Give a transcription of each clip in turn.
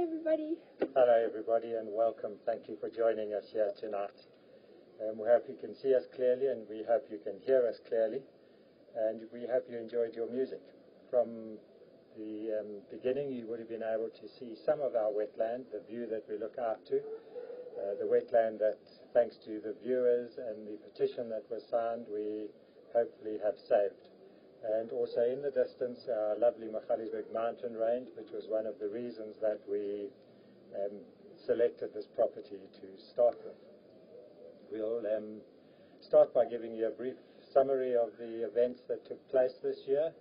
everybody. Hello everybody and welcome. Thank you for joining us here tonight. We hope you can see us clearly and we hope you can hear us clearly, and we hope you enjoyed your music. From the beginning you would have been able to see some of our wetland, the view that we look out to, the wetland that, thanks to the viewers and the petition that was signed, we hopefully have saved. And also in the distance, our lovely Magaliesberg mountain range, which was one of the reasons that we selected this property to start with. We'll start by giving you a brief summary of the events that took place this year,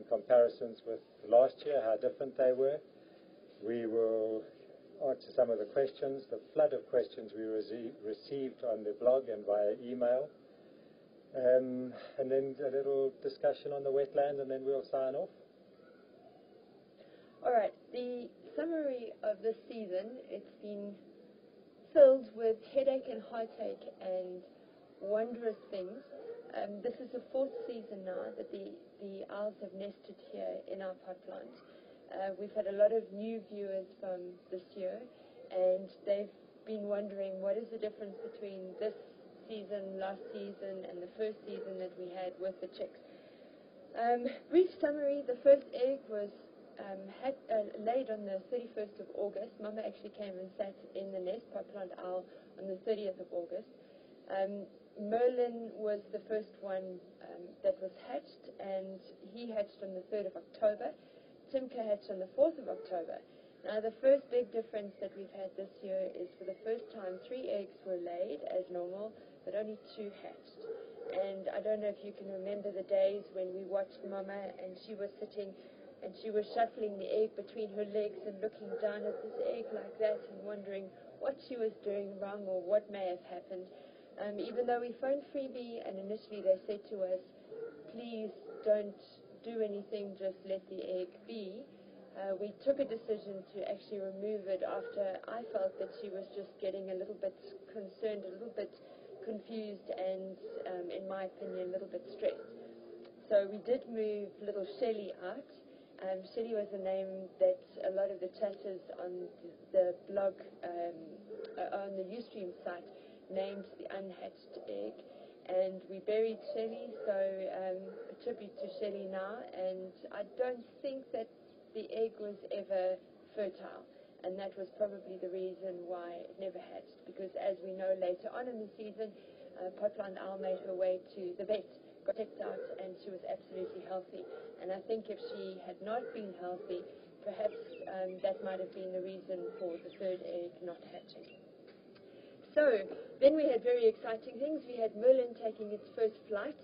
comparisons with last year, how different they were. We will answer some of the questions, the flood of questions we received on the blog and via email. And then a little discussion on the wetland, and then we'll sign off. All right, the summary of this season, it's been filled with headache and heartache and wondrous things. This is the fourth season now that the owls have nested here in our pipeline. We've had a lot of new viewers from this year, and they've been wondering what is the difference between this season, last season, and the first season that we had with the chicks. Brief summary, the first egg was laid on the 31st of August. Mama actually came and sat in the nest, pipeline owl, on the 30th of August. Merlin was the first one that was hatched, and he hatched on the 3rd of October. Timka hatched on the 4th of October. Now, the first big difference that we've had this year is for the first time 3 eggs were laid as normal, but only 2 hatched. And I don't know if you can remember the days when we watched Mama and she was sitting and she was shuffling the egg between her legs and looking down at this egg like that and wondering what she was doing wrong or what may have happened. Even though we phoned Freebie and initially they said to us, please don't do anything, just let the egg be. We took a decision to actually remove it after I felt that she was just getting a little bit concerned, a little bit confused, and in my opinion, a little bit stressed. So we did move little Shelley out. Shelley was a name that a lot of the chatters on the blog, on the Ustream site, named the unhatched egg. And we buried Shelley, so a tribute to Shelley now. And I don't think that the egg was ever fertile, and that was probably the reason why it never hatched, because as we know later on in the season, pipeline owl made her way to the vet, got checked out, and she was absolutely healthy. And I think if she had not been healthy, perhaps that might have been the reason for the 3rd egg not hatching. So then we had very exciting things. We had Merlin taking its first flight.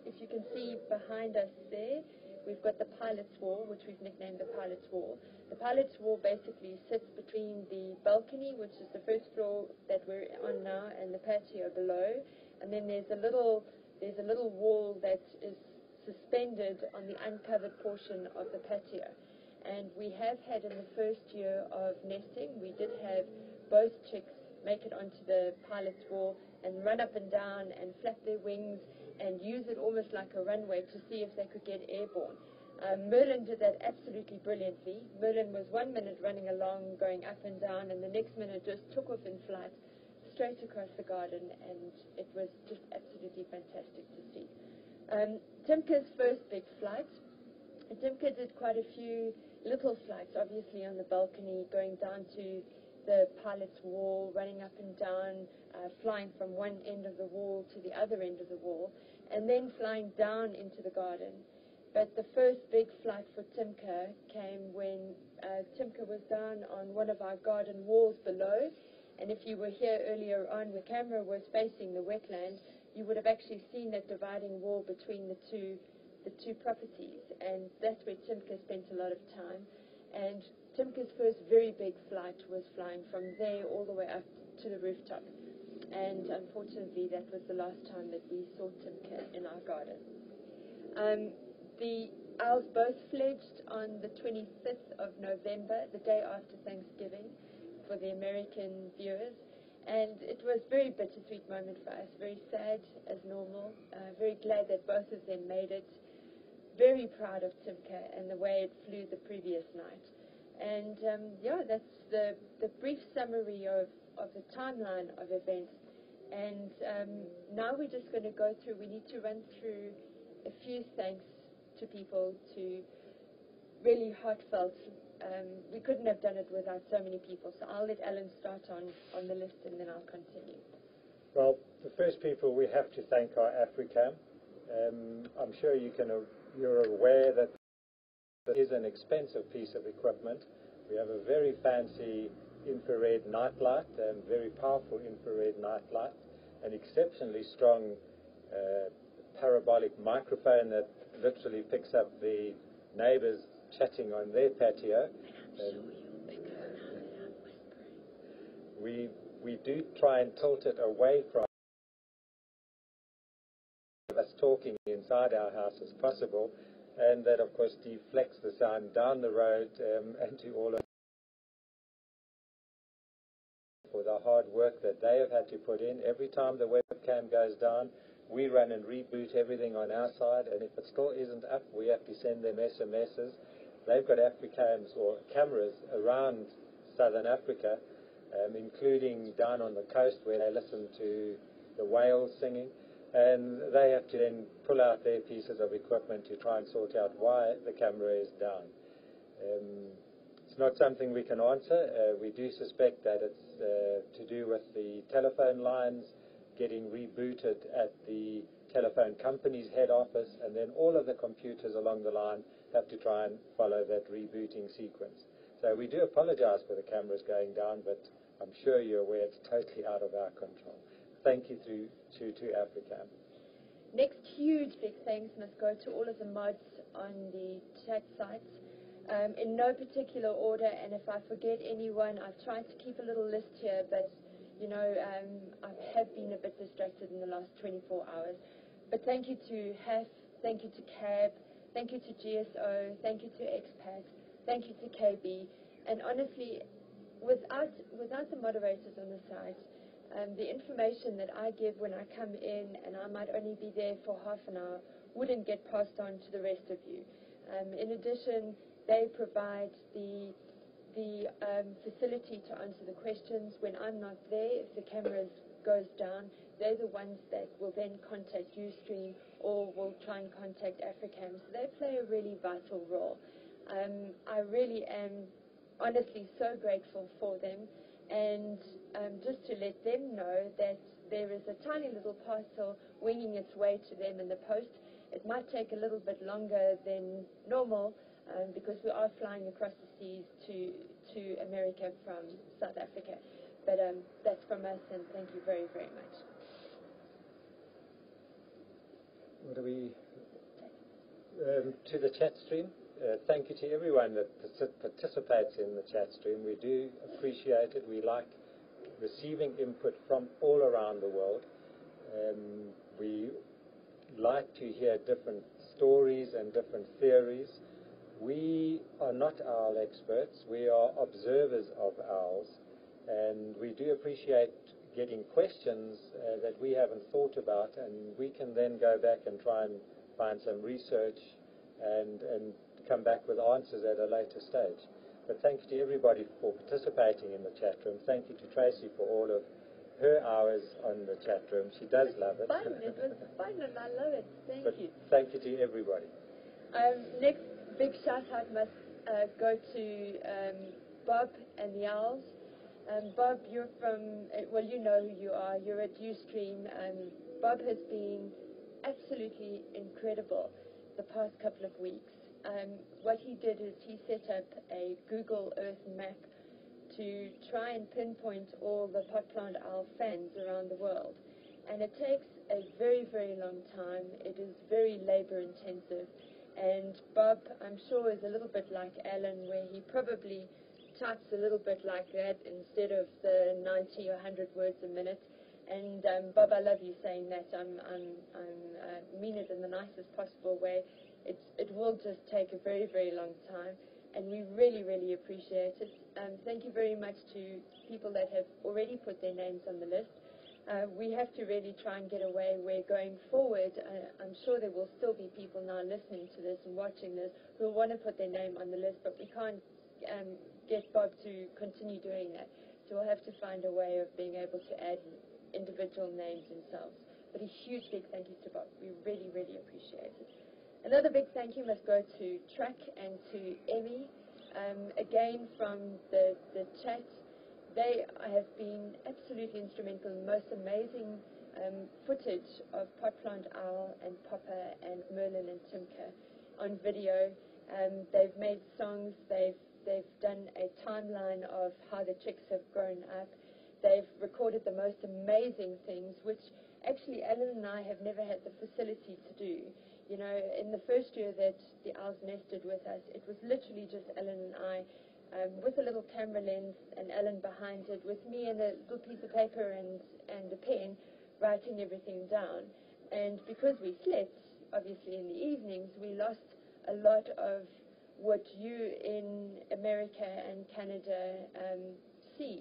If you can see behind us there, we've got the pilot's wall, which we've nicknamed the pilot's wall. The pilot's wall basically sits between the balcony, which is the first floor that we're on now, and the patio below. And then there's a little wall that is suspended on the uncovered portion of the patio. And we have had in the first year of nesting, we did have both chicks make it onto the pilot's wall and run up and down and flap their wings and use it almost like a runway to see if they could get airborne. Merlin did that absolutely brilliantly. Merlin was 1 minute running along, going up and down, and the next minute just took off in flight straight across the garden, and it was just absolutely fantastic to see. Timka's first big flight. Timka did quite a few little flights, obviously on the balcony, going down to the pilot's wall, running up and down, flying from one end of the wall to the other end of the wall, and then flying down into the garden. But the first big flight for Timka came when Timka was down on one of our garden walls below, and if you were here earlier on, the camera was facing the wetland, you would have actually seen that dividing wall between the two properties, and that's where Timka spent a lot of time. And Timka's first very big flight was flying from there all the way up to the rooftop. And unfortunately, that was the last time that we saw Timka in our garden. The owls both fledged on the 25th of November, the day after Thanksgiving, for the American viewers. And it was a very bittersweet moment for us, very sad as normal, very glad that both of them made it. Very proud of Timka and the way it flew the previous night. And yeah, that's the brief summary of the timeline of events. And now we're just going to go through, we need to run through a few thanks to people, to really heartfelt. We couldn't have done it without so many people. So I'll let Allan start on the list, and then I'll continue. Well, the first people we have to thank are Africam. I'm sure you're aware that it is an expensive piece of equipment. We have a very fancy infrared nightlight, very powerful infrared nightlight, an exceptionally strong parabolic microphone that literally picks up the neighbors chatting on their patio. We do try and tilt it away from us talking inside our house as possible, and that of course deflects the sound down the road and to all of for the hard work that they have had to put in. Every time the webcam goes down, we run and reboot everything on our side, and if it still isn't up, we have to send them SMSs. They've got Africams or cameras around southern Africa, including down on the coast where they listen to the whales singing, and they have to then pull out their pieces of equipment to try and sort out why the camera is down. It's not something we can answer. We do suspect that it's to do with the telephone lines getting rebooted at the telephone company's head office, and then all of the computers along the line have to try and follow that rebooting sequence. So we do apologize for the cameras going down, but I'm sure you're aware it's totally out of our control. Thank you to Africam. Next huge big thanks must go to all of the mods on the chat sites. In no particular order, and if I forget anyone, I've tried to keep a little list here, but you know, I have been a bit distracted in the last 24 hours. But thank you to HEF, thank you to CAB, thank you to GSO, thank you to Expat, thank you to KB. And honestly, without the moderators on the site, the information that I give when I come in, and I might only be there for half an hour, wouldn't get passed on to the rest of you. In addition, they provide the facility to answer the questions. When I'm not there, if the camera goes down, they're the ones that will then contact Ustream or will try and contact Africam. So they play a really vital role. I really am honestly so grateful for them, and just to let them know that there is a tiny little parcel winging its way to them in the post. It might take a little bit longer than normal, because we are flying across the seas to America from South Africa. But that's from us, and thank you very, very much. What do we... to the chat stream, thank you to everyone that participates in the chat stream. We do appreciate it. We like receiving input from all around the world. We like to hear different stories and different theories. We are not owl experts. We are observers of owls, and we do appreciate getting questions that we haven't thought about, and we can then go back and try and find some research and come back with answers at a later stage. But thank you to everybody for participating in the chat room. Thank you to Tracy for all of her hours on the chat room. She does love it. It was fun, and I love it. Thank you. Thank you to everybody. Next big shout out must go to Bob and the Owls. Bob, you're from, well, you know who you are. You're at Ustream. Bob has been absolutely incredible the past couple of weeks. What he did is he set up a Google Earth map to try and pinpoint all the pot plant owl fans around the world. And it takes a very, very long time. It is very labor intensive. And Bob, I'm sure, is a little bit like Allan, where he probably types a little bit like that instead of the 90 or 100 words a minute. And Bob, I love you saying that. I mean it in the nicest possible way. It will just take a very, very long time, and we really, really appreciate it. Thank you very much to people that have already put their names on the list. We have to really try and get away where going forward, I'm sure there will still be people now listening to this and watching this who will want to put their name on the list, but we can't get Bob to continue doing that. So we'll have to find a way of being able to add individual names themselves. But a huge big thank you to Bob. We really, really appreciate it. Another big thank you must go to Track and to Emmy. Again, from the chat, they have been absolutely instrumental in the most amazing footage of Potplant Owl and Popper and Merlin and Timka on video. They've made songs, they've done a timeline of how the chicks have grown up. They've recorded the most amazing things, which actually Allan and I have never had the facility to do. You know, in the first year that the owls nested with us, it was literally just Allan and I with a little camera lens and Allan behind it, with me and a little piece of paper and a pen writing everything down. And because we slept, obviously in the evenings, we lost a lot of what you in America and Canada see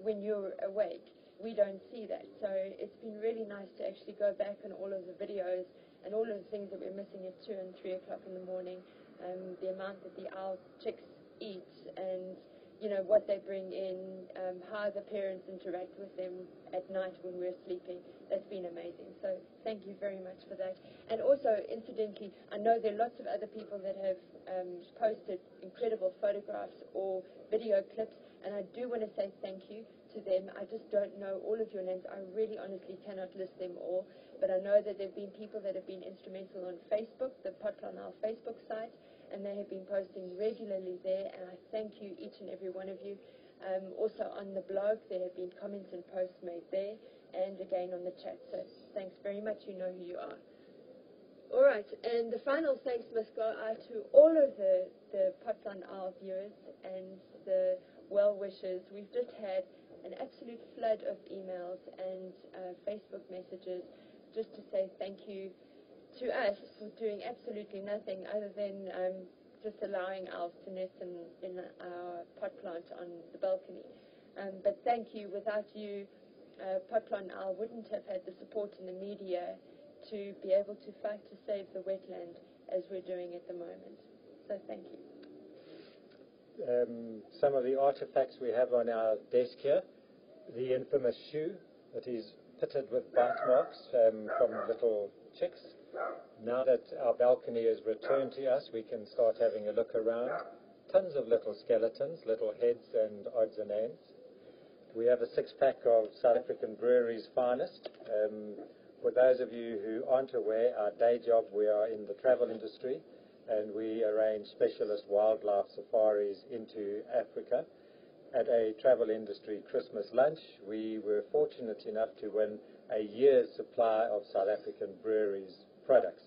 when you're awake. We don't see that. So it's been really nice to actually go back on all of the videos and all of the things that we're missing at 2 and 3 o'clock in the morning, the amount that the owl chicks eat and, you know, what they bring in, how the parents interact with them at night when we're sleeping. That's been amazing. So thank you very much for that. And also, incidentally, I know there are lots of other people that have posted incredible photographs or video clips, and I do want to say thank you to them. I just don't know all of your names. I really honestly cannot list them all, but I know that there have been people that have been instrumental on Facebook, the Potplant Owl Facebook site, and they have been posting regularly there, and I thank you, each and every one of you. Also on the blog, there have been comments and posts made there, and again on the chat, so thanks very much. You know who you are. All right, and the final thanks must go out to all of the Potplant Owl viewers and the well-wishers. We've just had an absolute flood of emails and Facebook messages just to say thank you to us for doing absolutely nothing other than just allowing owls to nest in our pot plant on the balcony. But thank you. Without you, Potplant Owl wouldn't have had the support in the media to be able to fight to save the wetland as we're doing at the moment. So thank you. Some of the artifacts we have on our desk here, the infamous shoe that is pitted with bite marks from little chicks. Now that our balcony is returned to us, we can start having a look around. Tons of little skeletons, little heads and odds and ends. We have a 6-pack of South African brewery's finest. For those of you who aren't aware, our day job, we are in the travel industry, and we arrange specialist wildlife safaris into Africa. At a travel industry Christmas lunch, we were fortunate enough to win a year's supply of South African breweries products.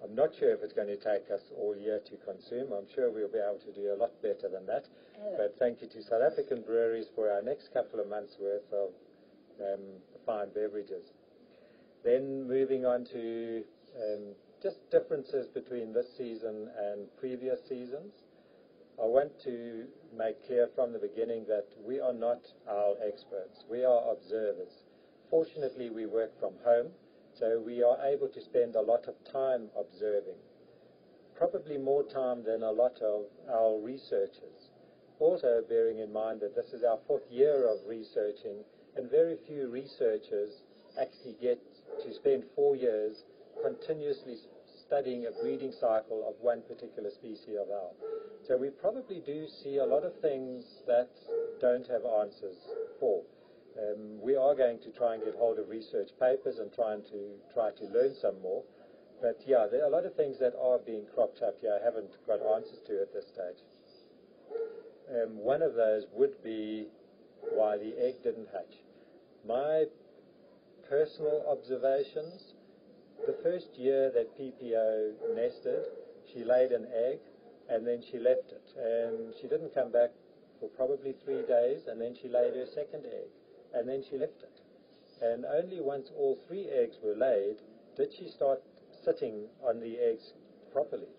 I'm not sure if it's going to take us all year to consume. I'm sure we'll be able to do a lot better than that. But thank you to South African breweries for our next couple of months' worth of fine beverages. Then moving on to just differences between this season and previous seasons. I want to make clear from the beginning that we are not owl experts. We are observers. Fortunately, we work from home, so we are able to spend a lot of time observing, probably more time than a lot of our researchers. Also bearing in mind that this is our 4th year of researching, and very few researchers actually get to spend 4 years continuously studying a breeding cycle of one particular species of owl. So we probably do see a lot of things that don't have answers for. We are going to try and get hold of research papers and try to learn some more. But yeah, there are a lot of things that are being cropped up here I haven't got answers to at this stage. One of those would be why the egg didn't hatch. My personal observations, the first year that PPO nested, she laid an egg and then she left it. And she didn't come back for probably 3 days, and then she laid her second egg and then she left it. And only once all 3 eggs were laid did she start sitting on the eggs properly.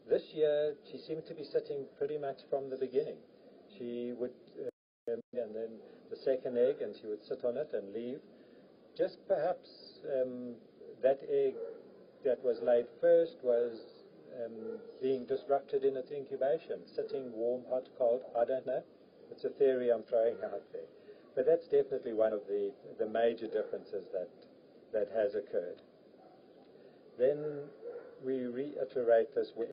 This year she seemed to be sitting pretty much from the beginning. She would, and then the second egg, and she would sit on it and leave. Just perhaps that egg that was laid first was being disrupted in its incubation, sitting warm, hot, cold, I don't know. It's a theory I'm throwing out there. But that's definitely one of the major differences that has occurred. Then we reiterate this with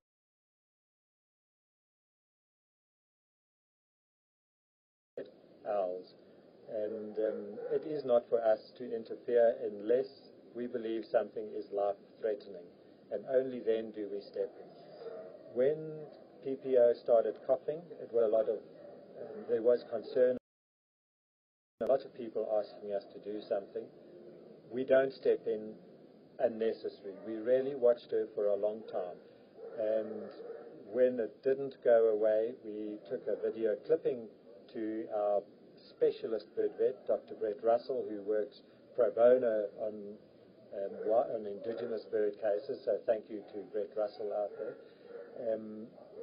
owls. And it is not for us to interfere unless we believe something is life-threatening. And only then do we step in. When PPO started coughing, there was concern, a lot of people asking us to do something. We don't step in unnecessary. We really watched her for a long time. And when it didn't go away, we took a video clipping to our specialist bird vet, Dr. Brett Russell, who works pro bono on indigenous bird cases, so thank you to Brett Russell out there.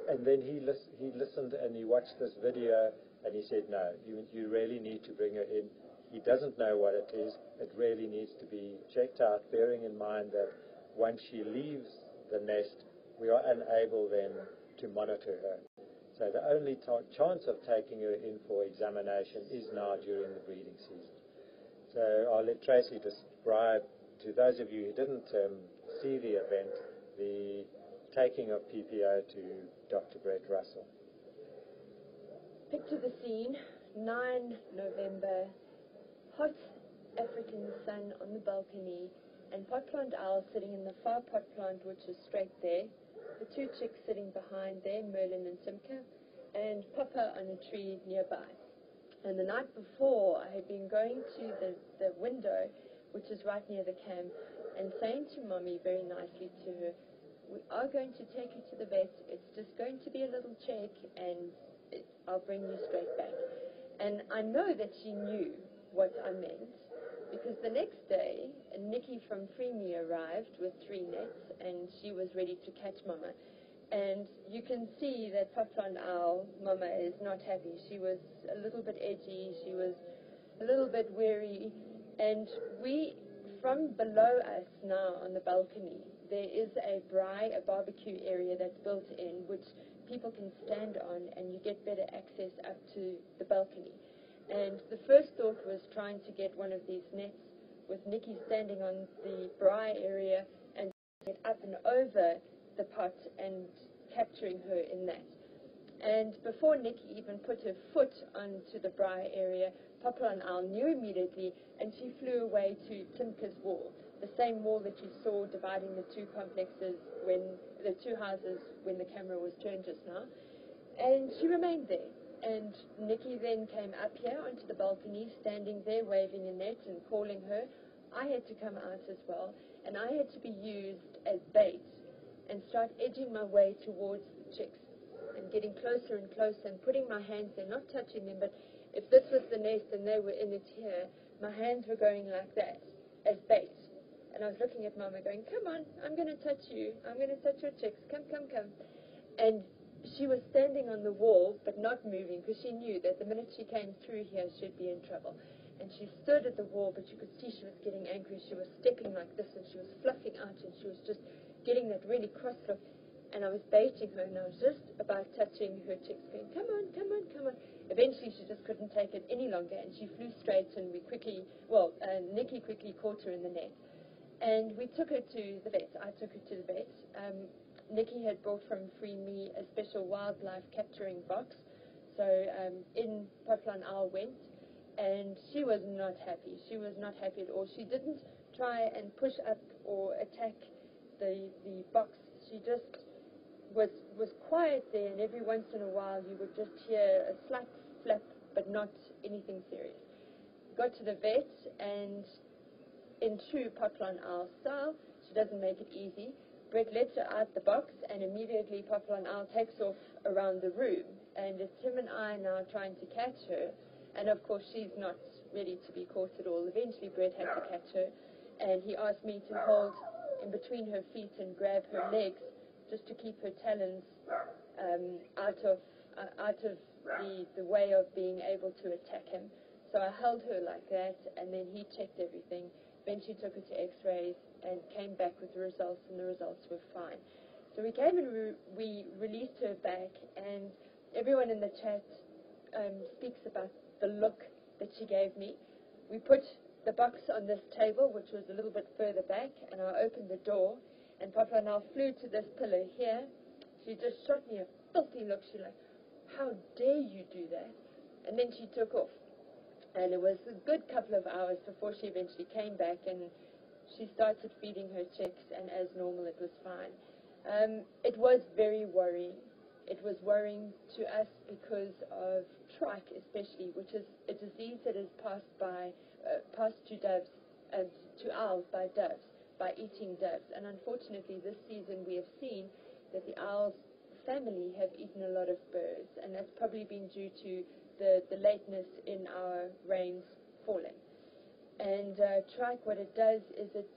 And then he listened and he watched this video and he said, no, you really need to bring her in. He doesn't know what it is. It really needs to be checked out, bearing in mind that once she leaves the nest, we are unable then to monitor her. So the only chance of taking her in for examination is now during the breeding season. So I'll let Tracy describe to those of you who didn't see the event, the taking of PPO to Dr. Brett Russell. Picture the scene, 9 November, hot African sun on the balcony, and pot plant owl sitting in the far pot plant, which is straight there, the two chicks sitting behind there, Merlin and Simca, and Papa on a tree nearby. And the night before, I had been going to the window, which is right near the cam, and saying to Mommy very nicely to her, we are going to take her to the vet. It's just going to be a little check, and I'll bring you straight back. And I know that she knew what I meant, because the next day, Nikki from Free Me arrived with 3 nets, and she was ready to catch Mama. And you can see that Popland Owl, Mama, is not happy. She was a little bit edgy, she was a little bit weary, and we, from below us now on the balcony, there is a barbecue area that's built in, which people can stand on, and you get better access up to the balcony. And the first thought was trying to get one of these nets with Nikki standing on the braai area and get up and over the pot and capturing her in that. And before Nikki even put her foot onto the braai area, Poplar Owl knew immediately, and she flew away to Timka's wall, the same wall that you saw dividing the two complexes the two houses when the camera was turned just now. And she remained there. And Nikki then came up here onto the balcony, standing there waving a net and calling her. I had to come out as well, and I had to be used as bait and start edging my way towards the chicks and getting closer and closer and putting my hands there, not touching them, but if this was the nest and they were in it here, my hands were going like that as bait. And I was looking at Mama going, come on, I'm going to touch you. I'm going to touch your chicks. Come, come, come. And she was standing on the wall but not moving, because she knew that the minute she came through here, she'd be in trouble. And she stood at the wall, but you could see she was getting angry. She was stepping like this, and she was fluffing out, and she was just getting that really cross look. And I was baiting her, and I was just about touching her chicks, going, come on, come on, come on. Eventually, she just couldn't take it any longer, and she flew straight, and Nikki quickly caught her in the net. And we took her to the vet. I took her to the vet. Nikki had brought from Free Me a special wildlife capturing box. So in Poplar Owl went, and she was not happy. She was not happy at all. She didn't try and push up or attack the box. She just was quiet there, and every once in a while you would just hear a slight flap, but not anything serious. Got to the vet, and in true Poplar Owl style, she doesn't make it easy. Brett lets her out the box, and immediately Poplar Owl takes off around the room. And it's him and I now trying to catch her. And of course, she's not ready to be caught at all. Eventually, Brett had to catch her, and he asked me to hold in between her feet and grab her legs just to keep her talons out of the way of being able to attack him. So I held her like that, and then he checked everything. Then she took her to x-rays and came back with the results, and the results were fine. So we came and we released her back, and everyone in the chat speaks about the look that she gave me. We put the box on this table, which was a little bit further back, and I opened the door, and Papa now flew to this pillar here. She just shot me a filthy look. She like, how dare you do that? And then she took off. And it was a good couple of hours before she eventually came back, and she started feeding her chicks, and as normal it was fine. It was very worrying. It was worrying to us because of trike especially, which is a disease that is passed to doves, to owls by doves, by eating doves. And unfortunately this season we have seen that the owl's family have eaten a lot of birds, and that's probably been due to the lateness in our rains falling. And trike, what it does is it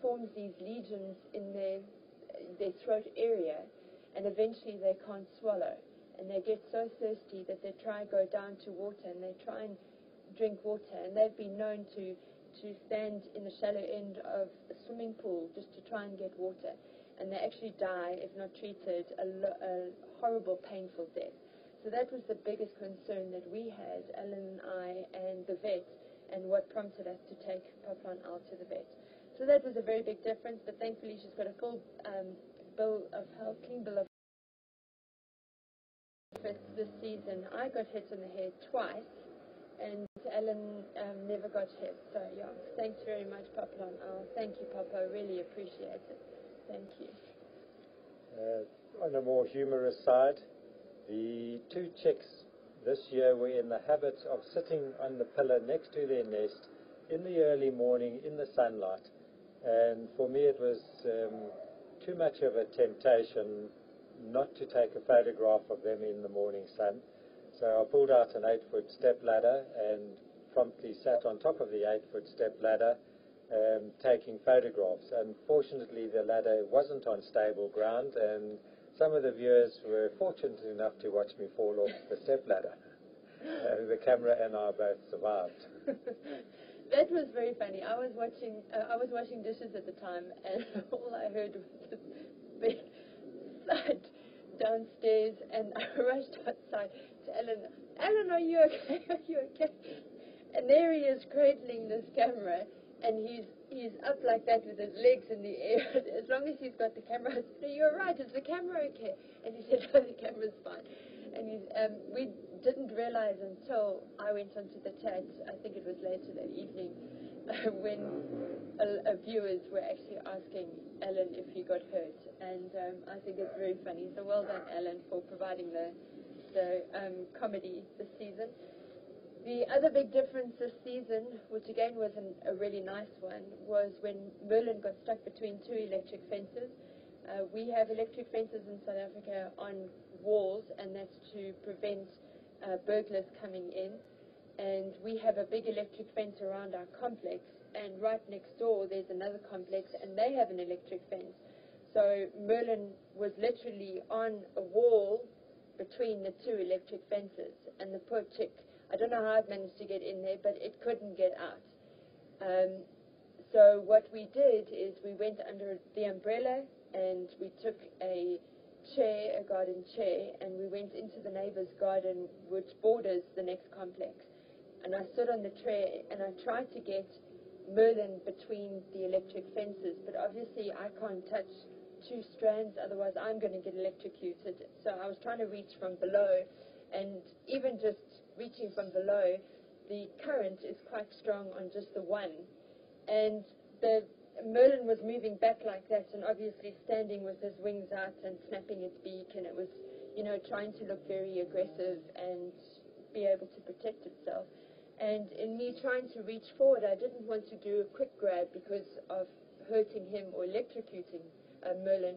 forms these lesions in their throat area, and eventually they can't swallow, and they get so thirsty that they try and go down to water, and they try and drink water, and they've been known to stand in the shallow end of a swimming pool just to try and get water, and they actually die if not treated a horrible, painful death. So that was the biggest concern that we had, Allan and I and the vet, and what prompted us to take Papa and Al to the vet. So that was a very big difference, but thankfully she's got a full bill of health, clean bill of health this season. I got hit on the head twice, and Allan never got hit. So yeah, thanks very much, Papa and Al. Thank you, Papa. I really appreciate it. Thank you. On a more humorous side, the two chicks this year were in the habit of sitting on the pillar next to their nest in the early morning in the sunlight. And for me it was too much of a temptation not to take a photograph of them in the morning sun. So I pulled out an 8-foot step ladder and promptly sat on top of the 8-foot step ladder taking photographs. Unfortunately the ladder wasn't on stable ground, and some of the viewers were fortunate enough to watch me fall off the step ladder. The camera and I both survived. That was very funny. I was washing dishes at the time, and all I heard was this big thud downstairs, and I rushed outside to Allan. Allan, are you okay? Are you okay? And there he is cradling this camera, and he's up like that with his legs in the air. As long as he's got the camera, I said, "You're right, is the camera okay?" And he said, "Oh, the camera's fine." And we didn't realize until I went onto the chat, I think it was later that evening, when viewers were actually asking Allan if he got hurt. And I think it's very funny. So well done, Allan, for providing the comedy this season. The other big difference this season, which again was a really nice one, was when Merlin got stuck between two electric fences. We have electric fences in South Africa on walls, and that's to prevent burglars coming in. And we have a big electric fence around our complex, and right next door there's another complex, and they have an electric fence. So Merlin was literally on a wall between the two electric fences, and the poor chick, I don't know how it managed to get in there, but it couldn't get out. So what we did is we went under the umbrella, and we took a garden chair, and we went into the neighbor's garden, which borders the next complex. And I stood on the tray, and I tried to get Merlin between the electric fences, but obviously I can't touch two strands, otherwise I'm going to get electrocuted. So I was trying to reach from below, and even just reaching from below, the current is quite strong on just the one. And the Merlin was moving back like that, and obviously standing with his wings out and snapping its beak, and it was, trying to look very aggressive and be able to protect itself. And in me trying to reach forward, I didn't want to do a quick grab because of hurting him or electrocuting Merlin.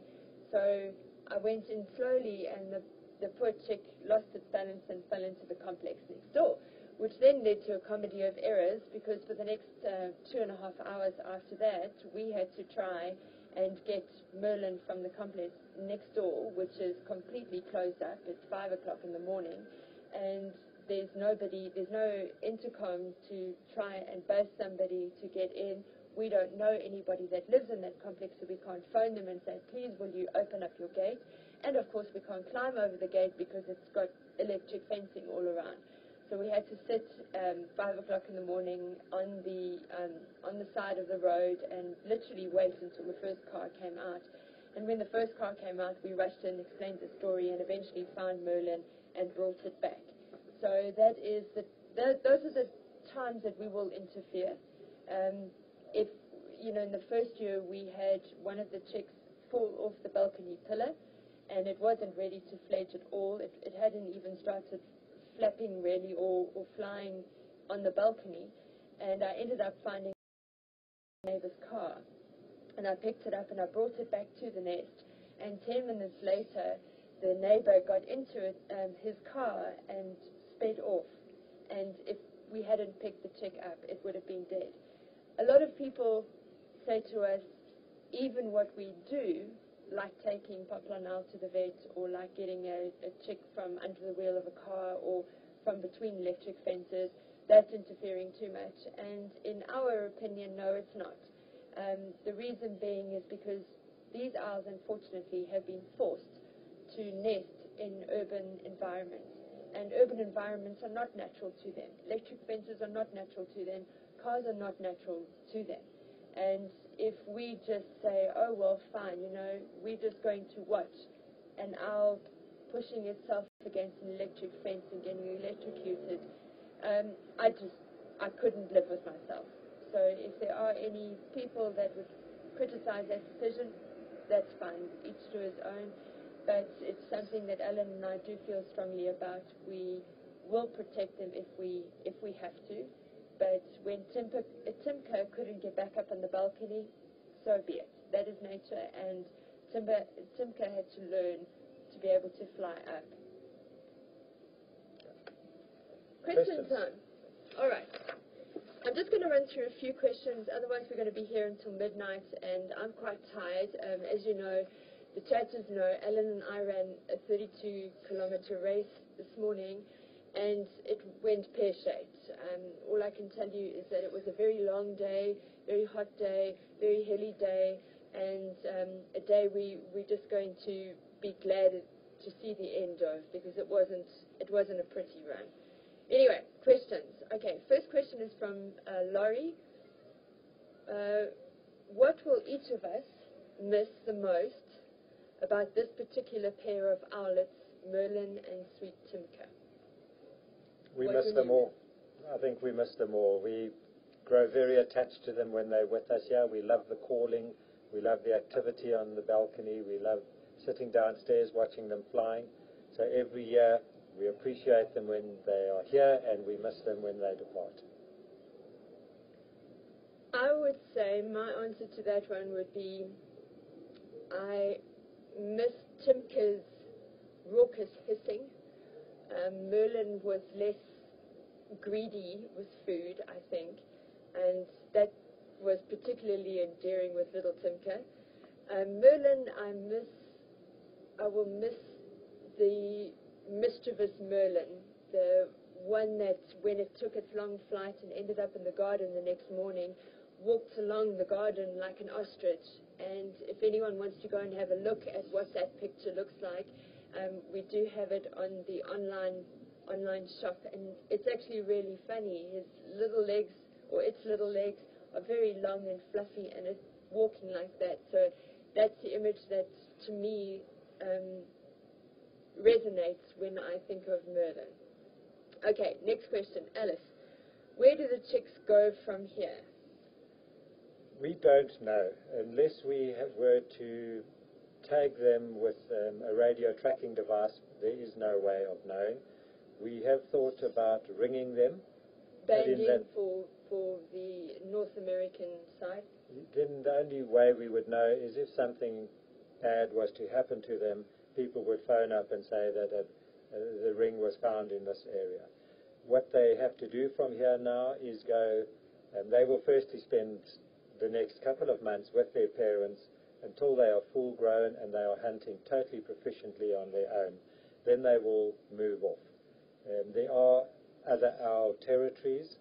So I went in slowly, and the poor chick lost its balance and fell into the complex next door, which then led to a comedy of errors, because for the next 2.5 hours after that, we had to try and get Merlin from the complex next door, which is completely closed up. It's 5 o'clock in the morning, and there's no intercom to try and buzz somebody to get in, we don't know anybody that lives in that complex, so we can't phone them and say, please, will you open up your gate? And of course, we can't climb over the gate because it's got electric fencing all around. So we had to sit 5 o'clock in the morning on the side of the road and literally wait until the first car came out. And when the first car came out, we rushed in, explained the story, and eventually found Merlin and brought it back. So that is those are the times that we will interfere. If, you know, in the first year we had one of the chicks fall off the balcony pillar, and it wasn't ready to fledge at all. It hadn't even started flapping really or flying on the balcony, and I ended up finding my neighbor's car, and I picked it up and I brought it back to the nest, and 10 minutes later the neighbor got into his car and sped off, and if we hadn't picked the chick up, it would have been dead. A lot of people say to us, even what we do, like taking Poplar now to the vet, or like getting a chick from under the wheel of a car or from between electric fences, that's interfering too much. And in our opinion, no, it's not. The reason being is because these owls, unfortunately, have been forced to nest in urban environments. And urban environments are not natural to them. Electric fences are not natural to them. Cars are not natural to them. And if we just say, oh, well, fine, you know, we're just going to watch an owl pushing itself against an electric fence and getting electrocuted, I couldn't live with myself. So if there are any people that would criticize that decision, that's fine, each to his own. But it's something that Allan and I do feel strongly about. We will protect them if we have to. But when Timka couldn't get back up on the balcony, so be it. That is nature, and Timka had to learn to be able to fly up. Question time. All right. I'm just going to run through a few questions, otherwise we're going to be here until midnight, and I'm quite tired. As you know, the chatters know, Allan and I ran a 32-kilometer race this morning, and it went pear-shaped. All I can tell you is that it was a very long day, very hot day, very hilly day, and a day we're just going to be glad to see the end of, because it wasn't a pretty run. Anyway, questions. Okay, first question is from Laurie. What will each of us miss the most about this particular pair of owlets, Merlin and Sweet Timka? We miss them all. I think we miss them all. We grow very attached to them when they're with us here. We love the calling. We love the activity on the balcony. We love sitting downstairs watching them flying. So every year we appreciate them when they are here, and we miss them when they depart. I would say my answer to that one would be I miss Timka's raucous hissing. Merlin was less greedy with food, I think, and that was particularly endearing with little Timka. Merlin, I will miss the mischievous Merlin, the one that when it took its long flight and ended up in the garden the next morning, walked along the garden like an ostrich. And if anyone wants to go and have a look at what that picture looks like, we do have it on the online shop, and it's actually really funny. His little legs, or its little legs, are very long and fluffy, and it's walking like that. So that's the image that, to me, resonates when I think of Merlin. Okay, next question. Alice, where do the chicks go from here? We don't know. Unless we were to tag them with a radio tracking device, there is no way of knowing. We have thought about ringing them. Banding for the North American side? Then the only way we would know is if something bad was to happen to them, people would phone up and say that the ring was found in this area. What they have to do from here now is go, and they will firstly spend the next couple of months with their parents until they are full grown and they are hunting totally proficiently on their own. Then they will move off. There are other owl territories.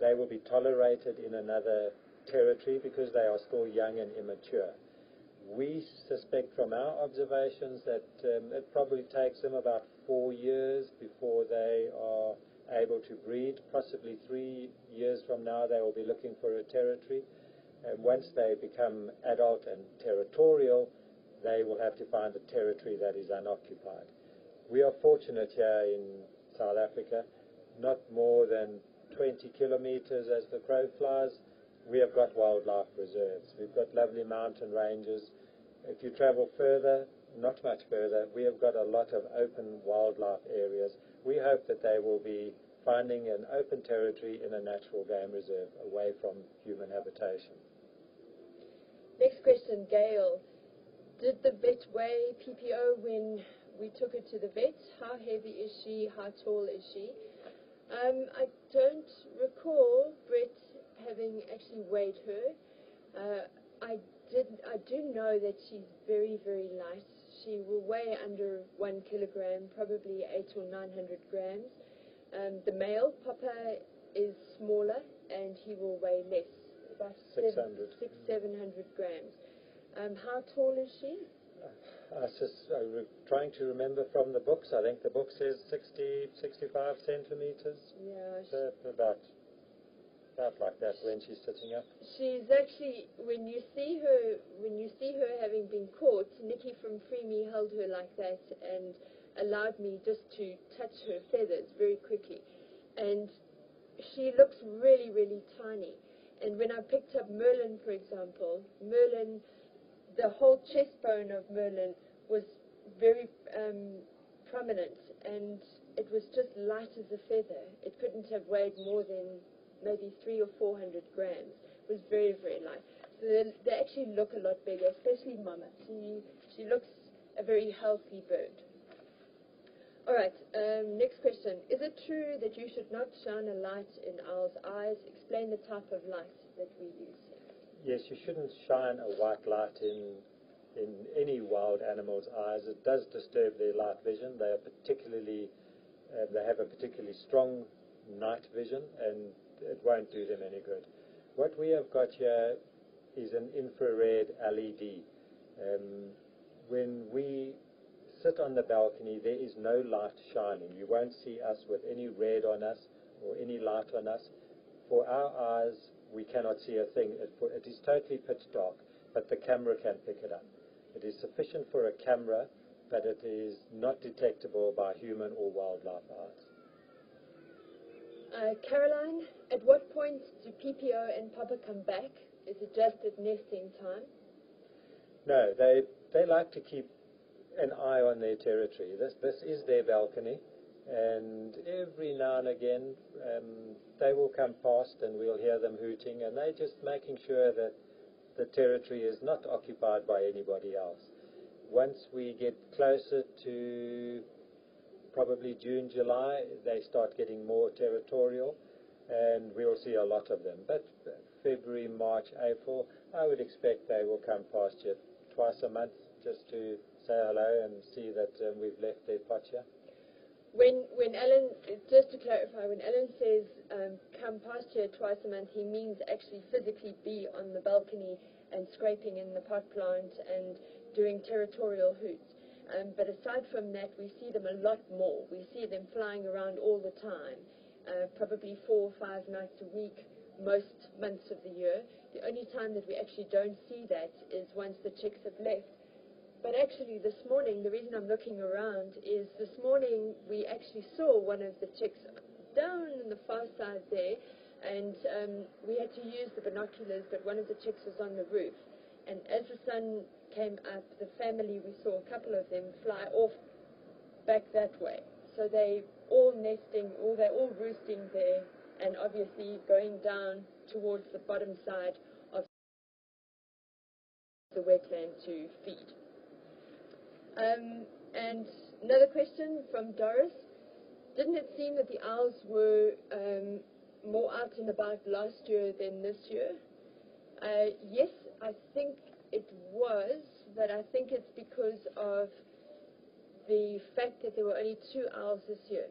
They will be tolerated in another territory because they are still young and immature. We suspect from our observations that it probably takes them about 4 years before they are able to breed. Possibly 3 years from now they will be looking for a territory. And once they become adult and territorial, they will have to find a territory that is unoccupied. We are fortunate here in South Africa, not more than 20 kilometers as the crow flies, we have got wildlife reserves. We've got lovely mountain ranges. If you travel further, not much further, we have got a lot of open wildlife areas. We hope that they will be finding an open territory in a natural game reserve away from human habitation. Next question, Gail. Did the vet weigh PPO when we took her to the vet? How heavy is she? How tall is she? I don't recall Brett having actually weighed her. I do know that she's very, very light. She will weigh under 1 kilogram, probably 800 or 900 grams. The male Papa is smaller and he will weigh less, about 700 grams. How tall is she? I'm trying to remember from the books. I think the book says 65 centimeters. Yeah. So about like that when she's sitting up. She's actually, when you see her having been caught, Nikki from Free Me held her like that and allowed me just to touch her feathers very quickly. And she looks really, really tiny. And when I picked up Merlin, for example, the whole chest bone of Merlin was very prominent, and it was just light as a feather. It couldn't have weighed more than maybe 300 or 400 grams. It was very, very light. So they actually look a lot bigger, especially Mama. She looks a very healthy bird. All right, next question. Is it true that you should not shine a light in owls' eyes? Explain the type of light that we use. Yes, you shouldn't shine a white light in any wild animal's eyes. It does disturb their light vision. They are they have a particularly strong night vision, and it won't do them any good. What we have got here is an infrared LED. When we sit on the balcony, there is no light shining. You won't see us with any red on us or any light on us. For our eyes, we cannot see a thing. It is totally pitch dark, but the camera can pick it up. It is sufficient for a camera, but it is not detectable by human or wildlife eyes. Caroline, at what point do PPO and Papa come back? Is it just at nesting time? No, they like to keep an eye on their territory. This is their balcony, and every now and again they will come past and we'll hear them hooting, and they're just making sure that the territory is not occupied by anybody else. Once we get closer to probably June, July, they start getting more territorial, and we'll see a lot of them. But February, March, April, I would expect they will come past you twice a month just to say hello and see that we've left their pot here. When Allan, just to clarify, when Allan says come past here twice a month, he means actually physically be on the balcony and scraping in the pot plant and doing territorial hoots. But aside from that, we see them a lot more. We see them flying around all the time, probably 4 or 5 nights a week, most months of the year. The only time that we actually don't see that is once the chicks have left. But actually this morning, the reason I'm looking around is this morning we actually saw one of the chicks down on the far side there, and we had to use the binoculars, but one of the chicks was on the roof. And as the sun came up, the family, we saw a couple of them fly off back that way. So they all nesting, they're all roosting there, and obviously going down towards the bottom side of the wetland to feed. And another question from Doris. Didn't it seem that the owls were more out and about last year than this year? Yes, I think it was, but I think it's because of the fact that there were only 2 owls this year.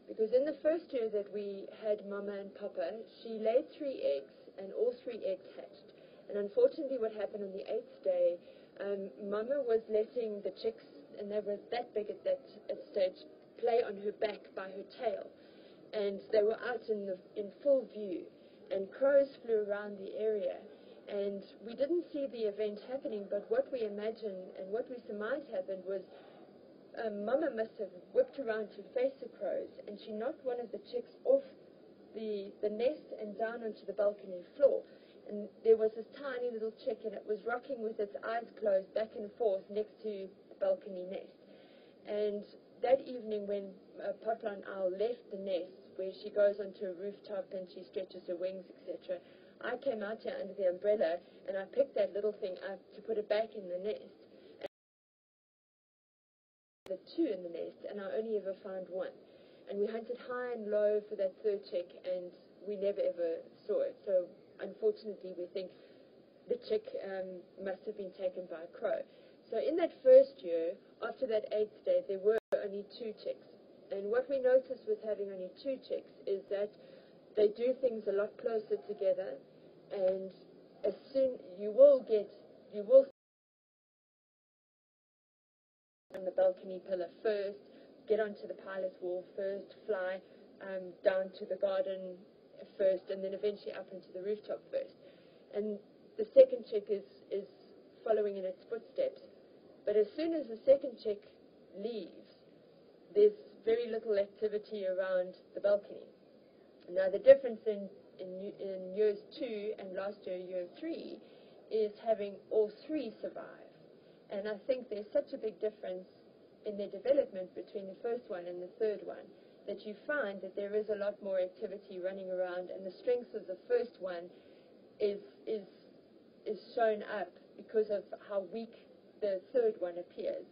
Because in the first year that we had Mama and Papa, she laid 3 eggs and all 3 eggs hatched. And unfortunately what happened on the 8th day, Mama was letting the chicks, and they were that big at that stage, play on her back by her tail. And they were out in full view, and crows flew around the area. And we didn't see the event happening, but what we imagined and what we surmised happened was Mama must have whipped around to face the crows, and she knocked one of the chicks off the nest and down onto the balcony floor. And there was this tiny little chick, and it was rocking with its eyes closed back and forth next to the balcony nest. And that evening when Potlon Owl left the nest, where she goes onto a rooftop and she stretches her wings, etc., I came out here under the umbrella and I picked that little thing up to put it back in the nest. And there were 2 in the nest, and I only ever found 1. And we hunted high and low for that 3rd chick, and we never ever saw it. So unfortunately we think the chick must have been taken by a crow. So in that first year, after that 8th day, there were only 2 chicks. And what we noticed with having only 2 chicks is that they do things a lot closer together, and as soon you will on the balcony pillar first, get onto the pilot wall first, fly down to the garden first, and then eventually up into the rooftop first. And the 2nd chick is following in its footsteps. But as soon as the 2nd chick leaves, there's very little activity around the balcony. Now the difference in years 2 and last year 3, is having all 3 survive. And I think there's such a big difference in their development between the first one and the 3rd one, that you find that there is a lot more activity running around, and the strength of the first one is shown up because of how weak the 3rd one appears.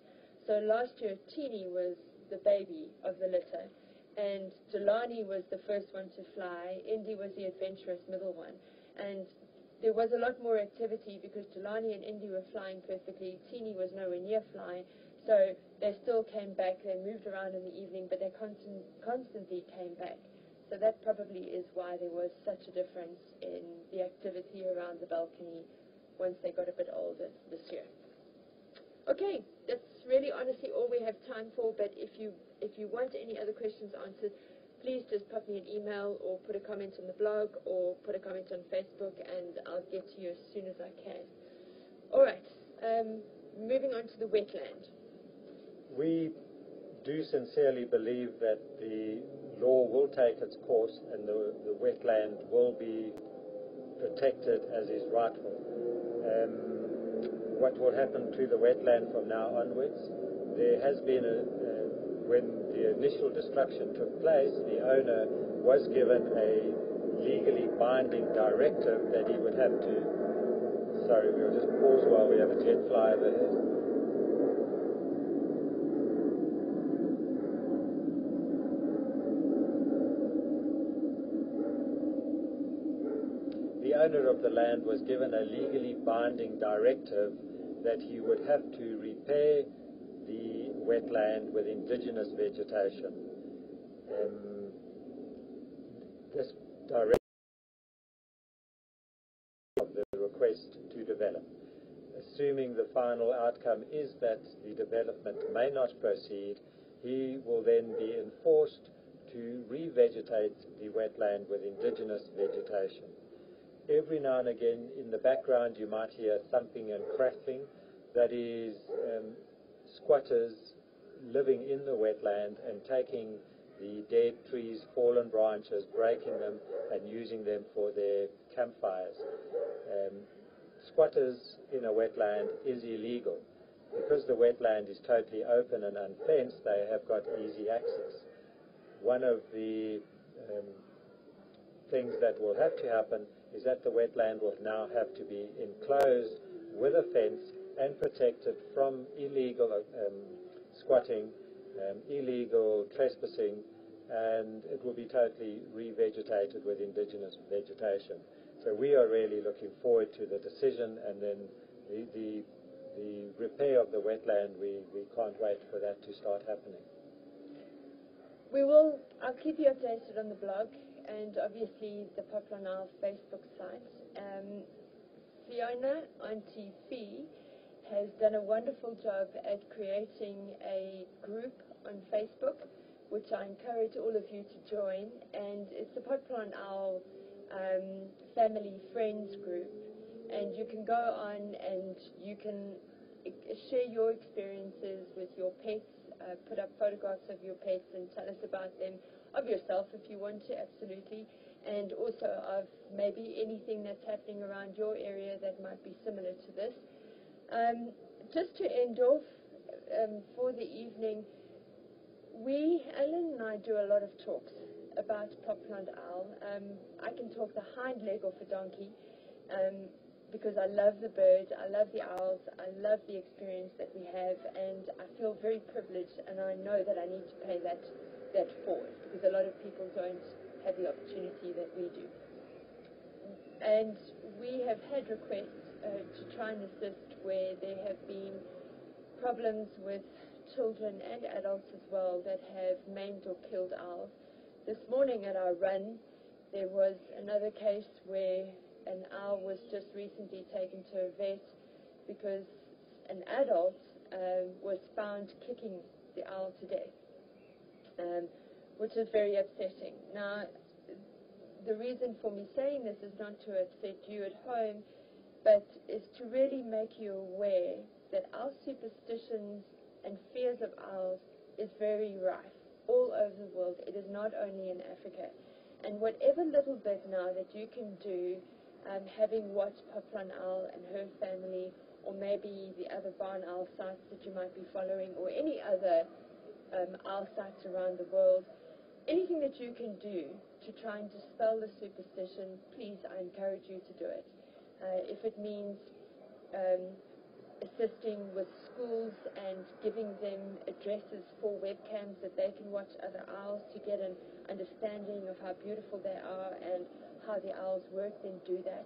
So last year Teeny was the baby of the litter, and Jelani was the first one to fly. Indy was the adventurous middle one. And there was a lot more activity because Jelani and Indy were flying perfectly. Teeny was nowhere near flying. So they still came back. They moved around in the evening, but they constantly came back. So that probably is why there was such a difference in the activity around the balcony once they got a bit older this year. Okay, that's really honestly all we have time for, but if you want any other questions answered, please just pop me an email or put a comment on the blog or put a comment on Facebook, and I'll get to you as soon as I can. All right, moving on to the wetland. We do sincerely believe that the law will take its course and the wetland will be protected as is rightful. What will happen to the wetland from now onwards? There has been when the initial destruction took place, the owner was given a legally binding directive that he would have to. Sorry, we'll just pause while we have a jet fly overhead. The owner of the land was given a legally binding directive that he would have to repair the wetland with indigenous vegetation. This directive of the request to develop. Assuming the final outcome is that the development may not proceed, he will then be enforced to revegetate the wetland with indigenous vegetation. Every now and again in the background you might hear thumping and crackling. That is squatters living in the wetland and taking the dead trees, fallen branches, breaking them and using them for their campfires. Squatters in a wetland is illegal. Because the wetland is totally open and unfenced, they have got easy access. One of the things that will have to happen is that the wetland will now have to be enclosed with a fence and protected from illegal squatting, illegal trespassing, and it will be totally revegetated with indigenous vegetation. So we are really looking forward to the decision, and then the repair of the wetland, we can't wait for that to start happening. I'll keep you updated on the blog, and obviously the Poplar Nile Facebook site. Fiona, Auntie Fee, has done a wonderful job at creating a group on Facebook, which I encourage all of you to join, and it's the Poplar Nile family friends group, and you can go on and you can share your experiences with your pets, put up photographs of your pets and tell us about them, of yourself if you want to, absolutely, and also of maybe anything that's happening around your area that might be similar to this. Just to end off for the evening, Allan and I do a lot of talks about poplar owl. I can talk the hind leg off a donkey because I love the bird, I love the owls, I love the experience that we have, and I feel very privileged, and I know that I need to pay that forward because a lot of people don't have the opportunity that we do. And we have had requests to try and assist where there have been problems with children and adults as well that have maimed or killed owls. This morning at our run, there was another case where an owl was just recently taken to a vet because an adult was found kicking the owl to death, which is very upsetting. Now, the reason for me saying this is not to upset you at home, but is to really make you aware that our superstitions and fears of owls is very rife all over the world. It is not only in Africa. And whatever little bit now that you can do, having watched Poplar Owl and her family, or maybe the other barn owl sites that you might be following, or any other owl sites around the world, anything that you can do to try and dispel the superstition, please, I encourage you to do it. If it means assisting with schools and giving them addresses for webcams that they can watch other owls to get an understanding of how beautiful they are and how the owls work, then do that.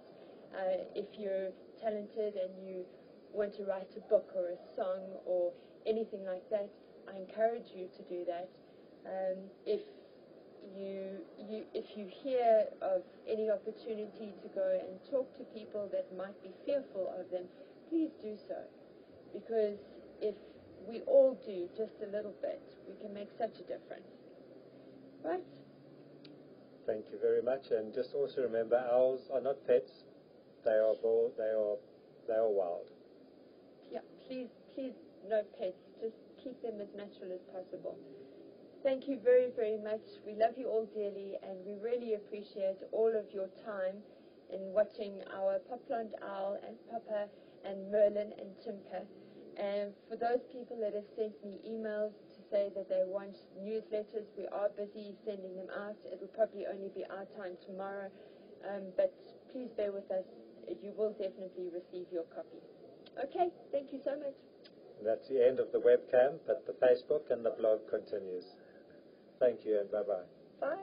If you're talented and you want to write a book or a song or anything like that, I encourage you to do that. If you hear of any opportunity to go and talk to people that might be fearful of them, please do so, because if we all do just a little bit, we can make such a difference. Right? Thank you very much, and just also remember, owls are not pets. They are wild. Yeah, please, no pets. Just keep them as natural as possible. Thank you very, very much. We love you all dearly, and we really appreciate all of your time in watching our Poplar Owl and Papa and Merlin and Timka. And for those people that have sent me emails to say that they want newsletters, we are busy sending them out. It will probably only be our time tomorrow, but please bear with us. You will definitely receive your copy. Okay, thank you so much. That's the end of the webcam, but the Facebook and the blog continues. Thank you, and bye-bye. Bye.